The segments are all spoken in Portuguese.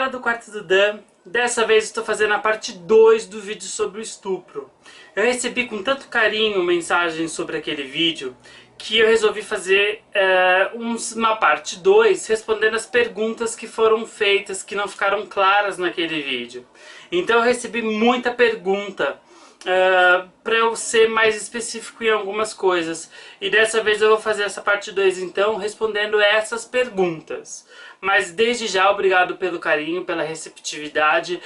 galera do quarto do Dan, dessa vez estou fazendo a parte 2 do vídeo sobre o estupro. Eu recebi com tanto carinho mensagens sobre aquele vídeo que eu resolvi fazer uma parte 2 respondendo as perguntas que foram feitas, que não ficaram claras naquele vídeo. Então eu recebi muita pergunta para eu ser mais específico em algumas coisas. E dessa vez eu vou fazer essa parte 2 então, respondendo essas perguntas. Mas desde já, obrigado pelo carinho, pela receptividade.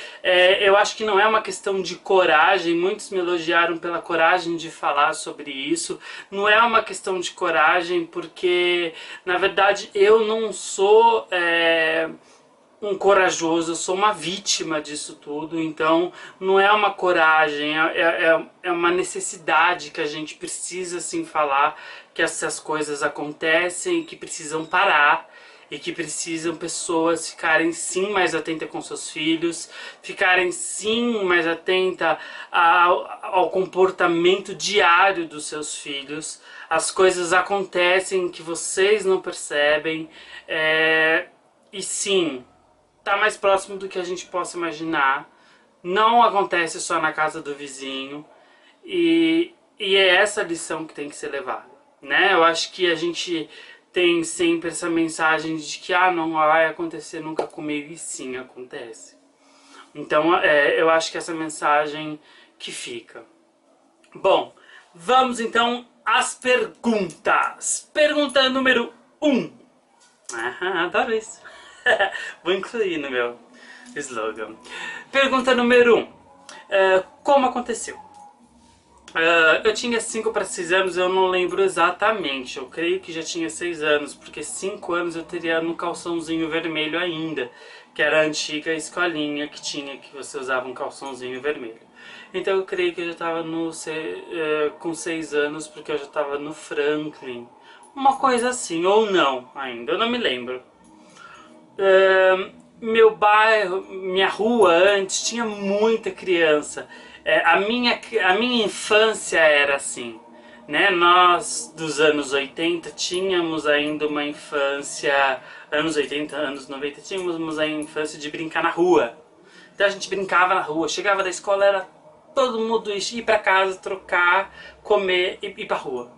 Eu acho que não é uma questão de coragem, muitos me elogiaram pela coragem de falar sobre isso. Não é uma questão de coragem, porque na verdade eu não sou um corajoso, eu sou uma vítima disso tudo, então não é uma coragem, é uma necessidade que a gente precisa sim falar que essas coisas acontecem, que precisam parar e que precisam pessoas ficarem sim mais atentas com seus filhos, ficarem sim mais atentas ao comportamento diário dos seus filhos. As coisas acontecem que vocês não percebem, e sim, tá mais próximo do que a gente possa imaginar. Não acontece só na casa do vizinho. E é essa lição que tem que ser levada, né? Eu acho que a gente tem sempre essa mensagem de que não vai acontecer nunca comigo, e sim, acontece. Então eu acho que essa mensagem que fica. Bom, vamos então às perguntas. Pergunta número 1. Adoro isso. Vou incluir no meu slogan. Pergunta número 1. Como aconteceu? Eu tinha 5 para 6 anos, eu não lembro exatamente. Eu creio que já tinha 6 anos, porque 5 anos eu teria no calçãozinho vermelho ainda, que era a antiga escolinha que tinha, que você usava um calçãozinho vermelho. Então eu creio que eu já estava com 6 anos, porque eu já estava no Franklin. Uma coisa assim, ou não ainda, eu não me lembro. Meu bairro, minha rua antes tinha muita criança. A minha infância era assim, né? Nós dos anos 80 tínhamos ainda uma infância, anos 80, anos 90, tínhamos a infância de brincar na rua. Então a gente brincava na rua, chegava da escola, era todo mundo ir para casa, trocar, comer e ir pra rua.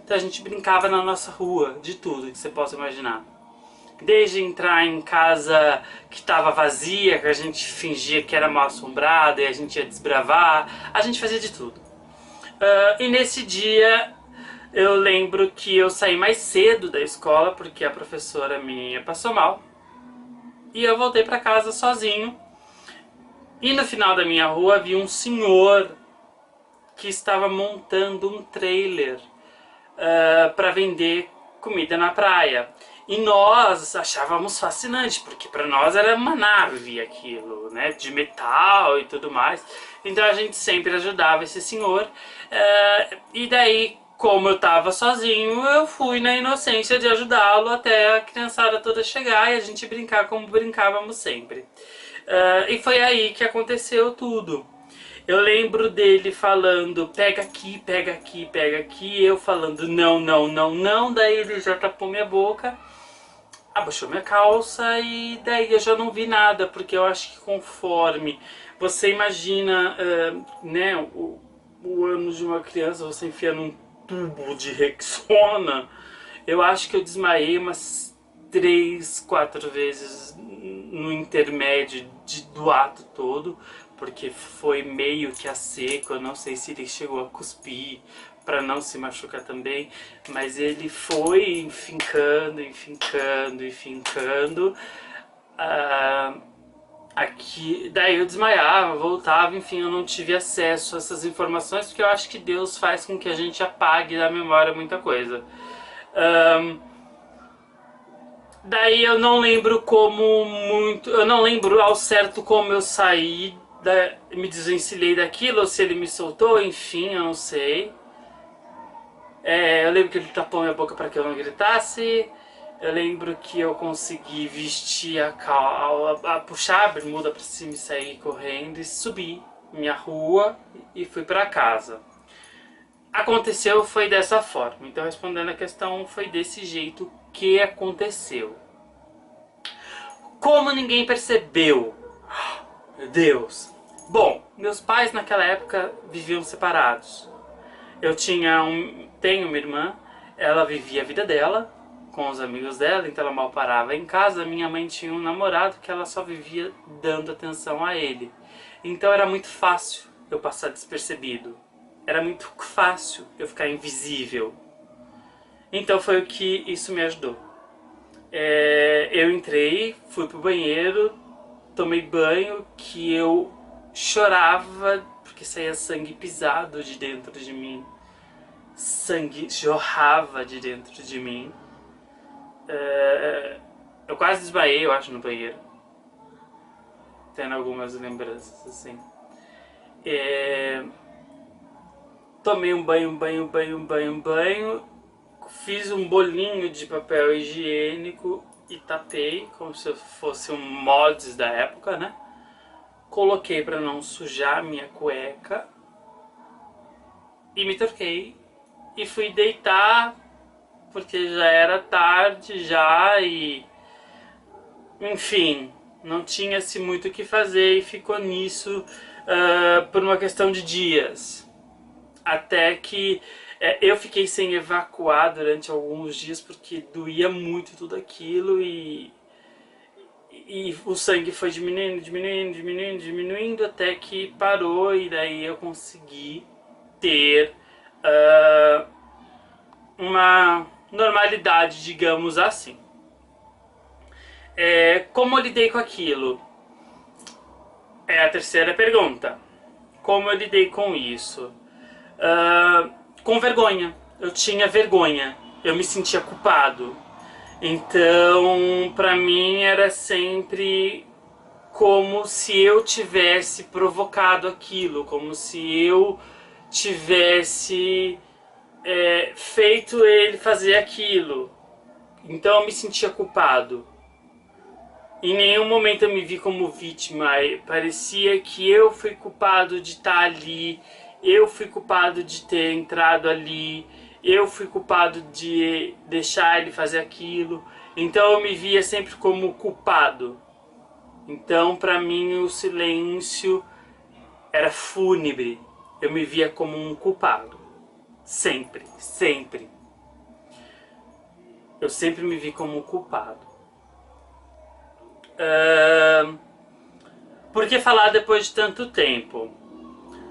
Então a gente brincava na nossa rua, de tudo que você possa imaginar. Desde entrar em casa que estava vazia, que a gente fingia que era mal assombrada e a gente ia desbravar, a gente fazia de tudo. E nesse dia eu lembro que eu saí mais cedo da escola porque a professora minha passou mal. E eu voltei para casa sozinho. E no final da minha rua havia um senhor que estava montando um trailer para vender comida na praia. E nós achávamos fascinante, porque para nós era uma nave aquilo, né, de metal e tudo mais. Então a gente sempre ajudava esse senhor. E daí, como eu estava sozinho, eu fui na inocência de ajudá-lo até a criançada toda chegar e a gente brincar como brincávamos sempre. E foi aí que aconteceu tudo. Eu lembro dele falando, pega aqui, pega aqui, pega aqui. Eu falando, não, não, não, não. Daí ele já tapou minha boca, abaixou minha calça e daí eu já não vi nada. Porque eu acho que conforme você imagina, né, o ânus de uma criança, você enfia num tubo de Rexona. Eu acho que eu desmaiei umas 3, 4 vezes no intermédio do ato todo, porque foi meio que a seco. Eu não sei se ele chegou a cuspir para não se machucar também, mas ele foi enfincando, enfincando, enfincando. Aqui, daí eu desmaiava, voltava, enfim, eu não tive acesso a essas informações, porque eu acho que Deus faz com que a gente apague da memória muita coisa. Daí eu não lembro eu não lembro ao certo como eu saí, me desvencilhei daquilo, ou se ele me soltou, enfim, eu não sei. Eu lembro que ele tapou minha boca para que eu não gritasse. Eu lembro que eu consegui vestir puxar a bermuda para cima e sair correndo e subir minha rua e fui para casa. Aconteceu, foi dessa forma. Então, respondendo a questão, foi desse jeito que aconteceu. Como ninguém percebeu? Meu Deus! Bom, meus pais naquela época viviam separados. Eu tenho uma irmã, ela vivia a vida dela com os amigos dela, então ela mal parava em casa. Minha mãe tinha um namorado que ela só vivia dando atenção a ele. Então era muito fácil eu passar despercebido. Era muito fácil eu ficar invisível. Então foi o que isso me ajudou. Eu entrei, fui pro banheiro, tomei banho, que eu chorava porque saía sangue pisado de dentro de mim. Sangue jorrava de dentro de mim. Eu quase desmaiei, eu acho, no banheiro. Tendo algumas lembranças, assim. Tomei um banho. Fiz um bolinho de papel higiênico e tapei, como se fosse um mods da época, né? Coloquei pra não sujar a minha cueca. E me troquei. E fui deitar, porque já era tarde já e... Enfim, não tinha-se muito o que fazer e ficou nisso por uma questão de dias. Até que eu fiquei sem evacuar durante alguns dias porque doía muito tudo aquilo e o sangue foi diminuindo até que parou e daí eu consegui ter uma normalidade, digamos assim. Como eu lidei com aquilo? É a terceira pergunta. Como eu lidei com isso? Com vergonha. Eu tinha vergonha. Eu me sentia culpado. Então, pra mim era sempre como se eu tivesse provocado aquilo, como se eu tivesse feito ele fazer aquilo. Então eu me sentia culpado. Em nenhum momento eu me vi como vítima. Parecia que eu fui culpado de estar ali, eu fui culpado de ter entrado ali, eu fui culpado de deixar ele fazer aquilo. Então eu me via sempre como culpado. Então pra mim o silêncio era fúnebre. Eu me via como um culpado. Sempre, sempre. Eu sempre me vi como um culpado. Por que falar depois de tanto tempo?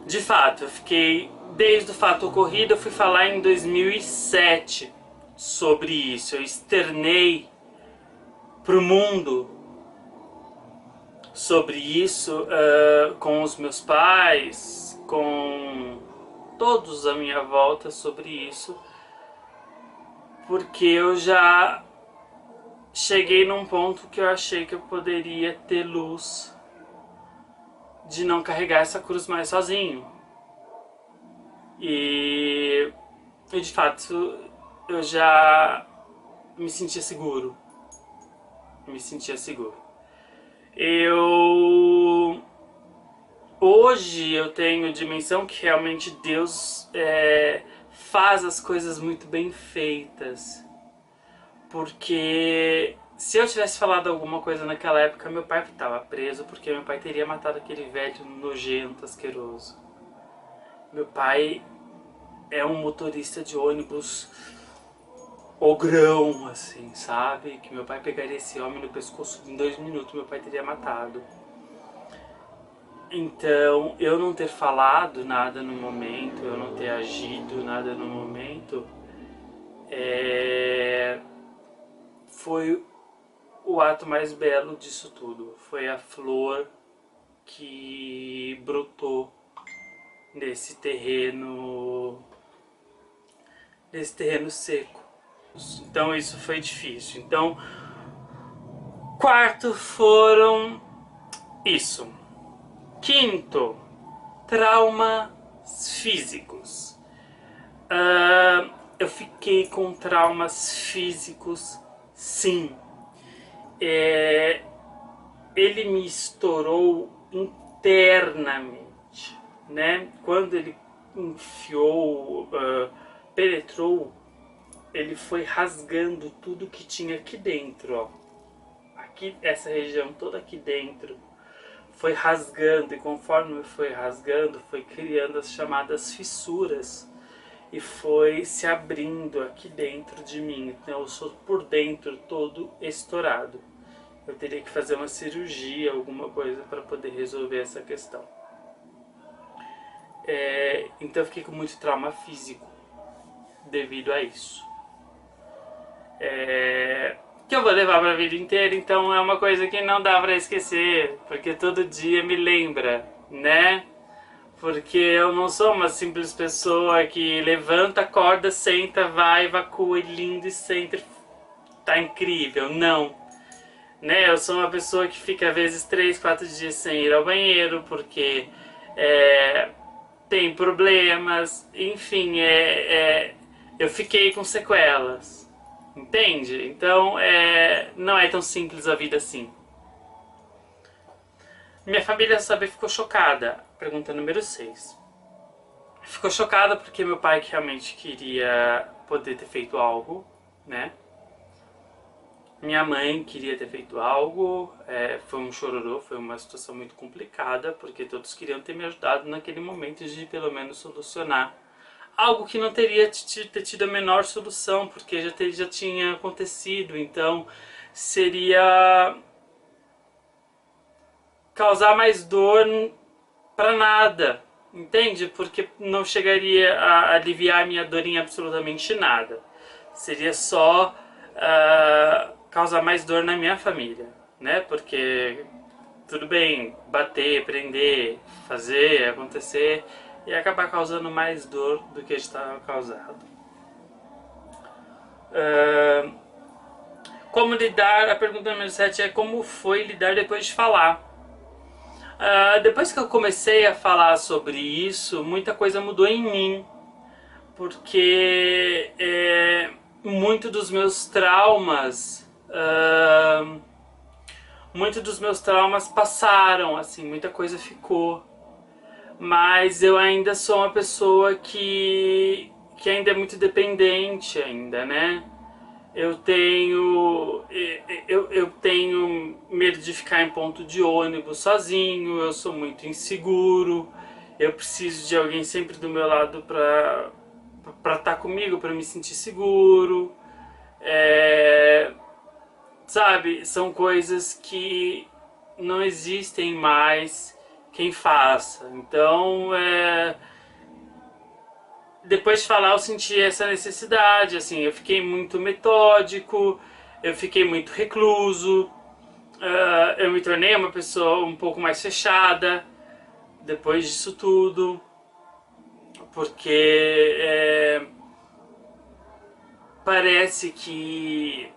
De fato, eu fiquei... Desde o fato ocorrido, eu fui falar em 2007 sobre isso. Eu externei pro mundo sobre isso com os meus pais, com todos à minha volta sobre isso. Porque eu já cheguei num ponto que eu achei que eu poderia ter luz de não carregar essa cruz mais sozinho. E de fato eu já me sentia seguro. Hoje eu tenho dimensão que realmente Deus faz as coisas muito bem feitas. Porque se eu tivesse falado alguma coisa naquela época, meu pai estava preso, porque meu pai teria matado aquele velho nojento, asqueroso. Meu pai é um motorista de ônibus ogrão, assim, sabe? Que meu pai pegaria esse homem no pescoço em 2 minutos, meu pai teria matado. Então, eu não ter falado nada no momento, eu não ter agido nada no momento, foi o ato mais belo disso tudo. Foi a flor que brotou nesse terreno seco. Então isso foi difícil. Então, quarto foram isso. Quinto, traumas físicos. Eu fiquei com traumas físicos, sim. Ele me estourou internamente, né? Quando ele enfiou, penetrou, ele foi rasgando tudo que tinha aqui dentro, ó. aqui, essa região toda aqui dentro foi rasgando, e conforme foi rasgando, foi criando as chamadas fissuras e foi se abrindo aqui dentro de mim. Então eu sou por dentro todo estourado. Eu teria que fazer uma cirurgia, alguma coisa para poder resolver essa questão. Então eu fiquei com muito trauma físico devido a isso. Que eu vou levar para a vida inteira, então é uma coisa que não dá para esquecer, porque todo dia me lembra, né? Porque eu não sou uma simples pessoa que levanta, acorda, senta, vai, evacua, lindo e senta, tá incrível. Não. Né? Eu sou uma pessoa que fica às vezes 3, 4 dias sem ir ao banheiro, porque tem problemas, enfim, eu fiquei com sequelas. Entende? Então, não é tão simples a vida assim. Minha família, sabe, ficou chocada. Pergunta número 6. Ficou chocada porque meu pai que realmente queria poder ter feito algo, né? Minha mãe queria ter feito algo, foi um chororô, foi uma situação muito complicada, porque todos queriam ter me ajudado naquele momento de pelo menos solucionar algo que não teria ter tido a menor solução, porque já tinha acontecido, então seria causar mais dor para nada, entende? Porque não chegaria a aliviar a minha dor em absolutamente nada. Seria só causar mais dor na minha família, né? Porque tudo bem, bater, prender, fazer, acontecer e acabar causando mais dor do que estava causado. Como lidar? A pergunta número 7 é como foi lidar depois de falar. Depois que eu comecei a falar sobre isso, muita coisa mudou em mim, porque muito dos meus traumas passaram, assim, muita coisa ficou. Mas eu ainda sou uma pessoa que ainda é muito dependente ainda, né? Eu tenho medo de ficar em ponto de ônibus sozinho, eu sou muito inseguro, eu preciso de alguém sempre do meu lado para estar comigo, para me sentir seguro. Sabe, são coisas que não existem mais quem faça. Então, depois de falar eu senti essa necessidade, assim, eu fiquei muito metódico, eu fiquei muito recluso, eu me tornei uma pessoa um pouco mais fechada depois disso tudo, porque parece que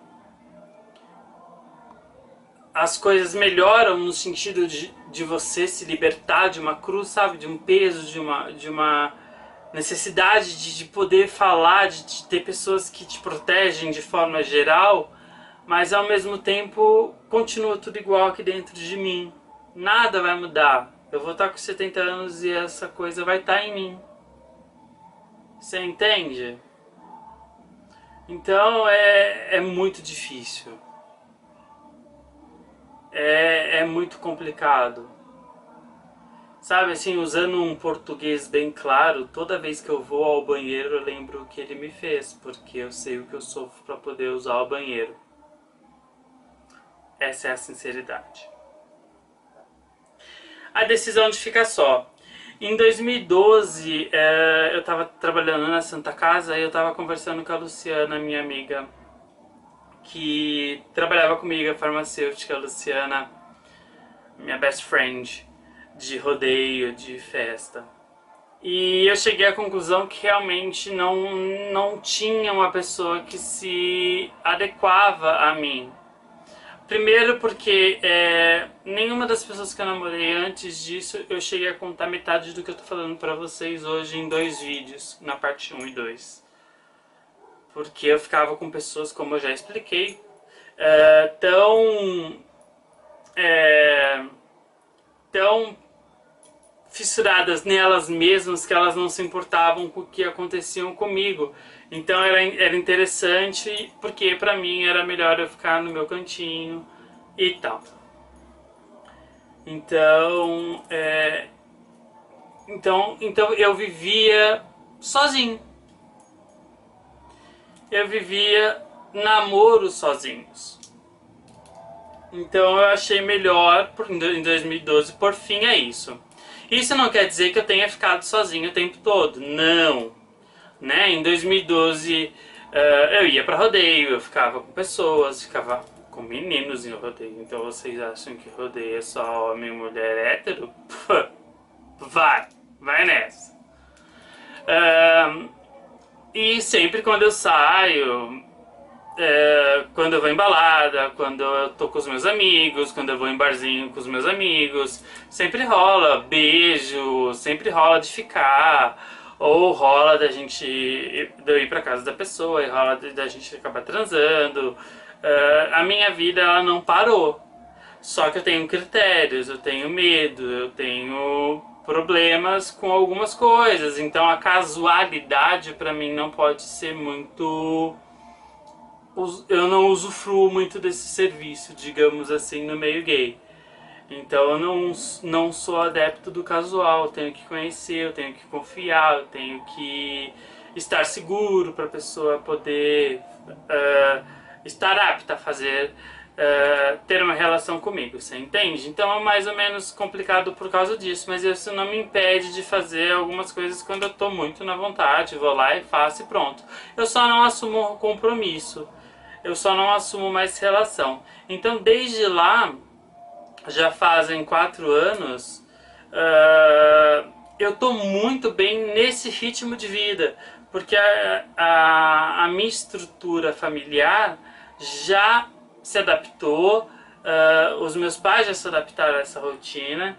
as coisas melhoram no sentido de você se libertar de uma cruz, sabe, de um peso, de uma necessidade de poder falar, de ter pessoas que te protegem de forma geral, mas ao mesmo tempo continua tudo igual aqui dentro de mim. Nada vai mudar. Eu vou estar com 70 anos e essa coisa vai estar em mim. Você entende? Então é muito difícil. É muito complicado. Sabe, assim, usando um português bem claro, toda vez que eu vou ao banheiro eu lembro o que ele me fez, porque eu sei o que eu sofro para poder usar o banheiro. Essa é a sinceridade. A decisão de ficar só. Em 2012, eu estava trabalhando na Santa Casa e eu estava conversando com a Luciana, minha amiga, que trabalhava comigo, a farmacêutica, a Luciana, minha best friend de rodeio, de festa. E eu cheguei à conclusão que realmente não tinha uma pessoa que se adequava a mim. Primeiro porque nenhuma das pessoas que eu namorei antes disso eu cheguei a contar metade do que eu tô falando pra vocês hoje em 2 vídeos, na parte 1 e 2. Porque eu ficava com pessoas, como eu já expliquei, tão fissuradas nelas mesmas que elas não se importavam com o que aconteciam comigo. Então era interessante porque pra mim era melhor eu ficar no meu cantinho, e tal. Então, então eu vivia sozinho. Eu vivia namoros sozinhos. Então eu achei melhor em 2012 por fim é isso. Isso não quer dizer que eu tenha ficado sozinho o tempo todo. Não. Né? Em 2012 eu ia pra rodeio, eu ficava com pessoas, ficava com meninos em rodeio. Então vocês acham que rodeio é só homem e mulher hétero? Vai nessa. E sempre quando eu saio, quando eu vou em balada, quando eu tô com os meus amigos, quando eu vou em barzinho com os meus amigos, sempre rola beijo, sempre rola de ficar, ou rola da gente de eu ir pra casa da pessoa, e rola da gente acabar transando. A minha vida ela não parou. Só que eu tenho critérios, eu tenho medo, eu tenho problemas com algumas coisas. Então a casualidade pra mim não pode ser muito. Eu não usufruo muito desse serviço, digamos assim, no meio gay. Então eu não sou adepto do casual, eu tenho que conhecer, eu tenho que confiar, eu tenho que estar seguro para a pessoa poder estar apta a fazer, ter uma relação comigo, você entende? Então é mais ou menos complicado por causa disso, mas isso não me impede de fazer algumas coisas quando eu estou muito na vontade, vou lá e faço e pronto. Eu só não assumo compromisso, eu só não assumo mais relação. Então desde lá já fazem 4 anos, eu tô muito bem nesse ritmo de vida, porque a minha estrutura familiar já se adaptou, os meus pais já se adaptaram a essa rotina,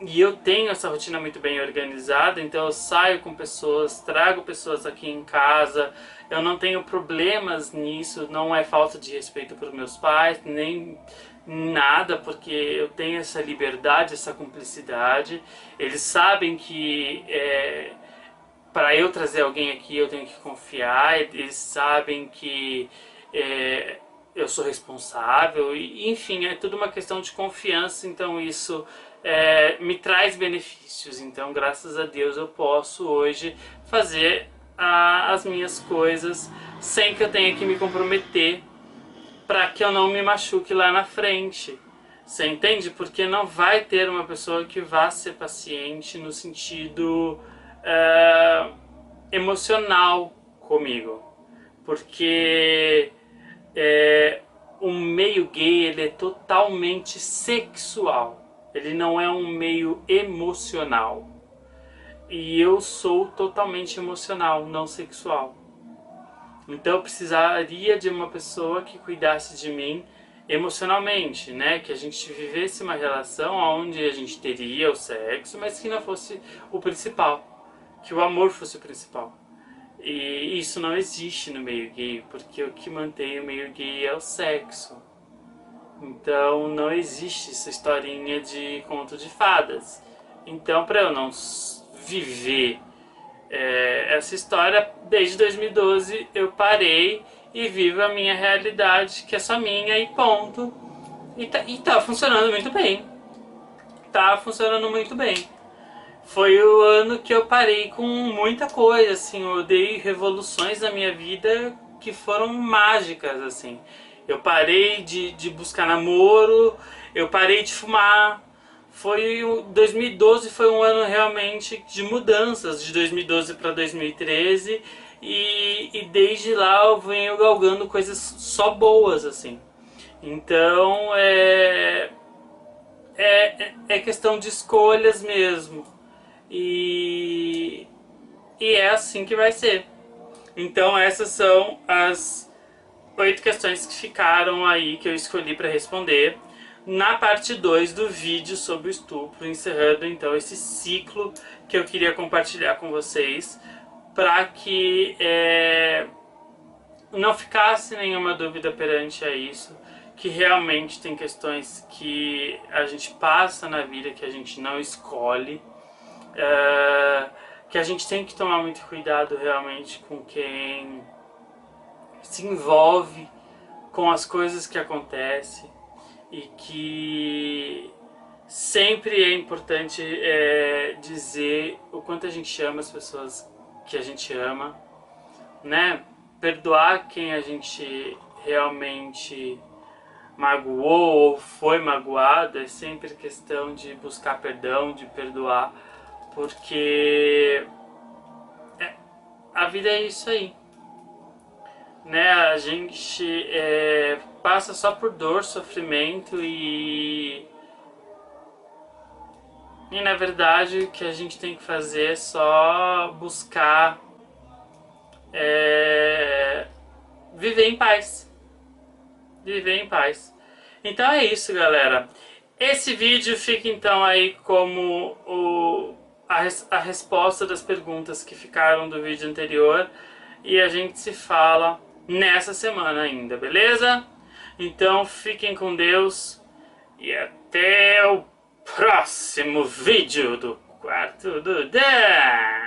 e eu tenho essa rotina muito bem organizada, então eu saio com pessoas, trago pessoas aqui em casa, eu não tenho problemas nisso, não é falta de respeito para os meus pais, nem nada, porque eu tenho essa liberdade, essa cumplicidade. Eles sabem que para eu trazer alguém aqui eu tenho que confiar, eles sabem que eu sou responsável, e, enfim, é tudo uma questão de confiança, então isso me traz benefícios. Então, graças a Deus, eu posso hoje fazer as minhas coisas sem que eu tenha que me comprometer para que eu não me machuque lá na frente. Você entende? Porque não vai ter uma pessoa que vá ser paciente no sentido emocional comigo. Porque o meio gay ele é totalmente sexual. Ele não é um meio emocional. E eu sou totalmente emocional, não sexual. Então eu precisaria de uma pessoa que cuidasse de mim emocionalmente, né? Que a gente vivesse uma relação onde a gente teria o sexo, mas que não fosse o principal, que o amor fosse o principal. E isso não existe no meio gay, porque o que mantém o meio gay é o sexo. Então não existe essa historinha de conto de fadas. Então, para eu não viver essa história, desde 2012 eu parei e vivo a minha realidade, que é só minha e ponto. E tá funcionando muito bem. Tá funcionando muito bem. Foi o ano que eu parei com muita coisa, assim, eu dei revoluções na minha vida que foram mágicas, assim. Eu parei de buscar namoro, eu parei de fumar. 2012 foi um ano realmente de mudanças, de 2012 para 2013, e desde lá eu venho galgando coisas só boas, assim. Então é questão de escolhas mesmo. E, e é assim que vai ser. Então essas são as 8 questões que ficaram aí que eu escolhi para responder na parte 2 do vídeo sobre o estupro, encerrando então esse ciclo que eu queria compartilhar com vocês para que não ficasse nenhuma dúvida perante a isso, que realmente tem questões que a gente passa na vida que a gente não escolhe, que a gente tem que tomar muito cuidado realmente com quem se envolve com as coisas que acontecem e que sempre é importante dizer o quanto a gente ama as pessoas que a gente ama, né? Perdoar quem a gente realmente magoou ou foi magoado, é sempre questão de buscar perdão, de perdoar, porque a vida é isso aí, né? A gente passa só por dor, sofrimento e na verdade o que a gente tem que fazer é só buscar viver em paz. Viver em paz. Então é isso, galera. Esse vídeo fica então aí como a resposta das perguntas que ficaram do vídeo anterior. E a gente se fala nessa semana ainda, beleza? Então fiquem com Deus e até o próximo vídeo do Quarto do Dan.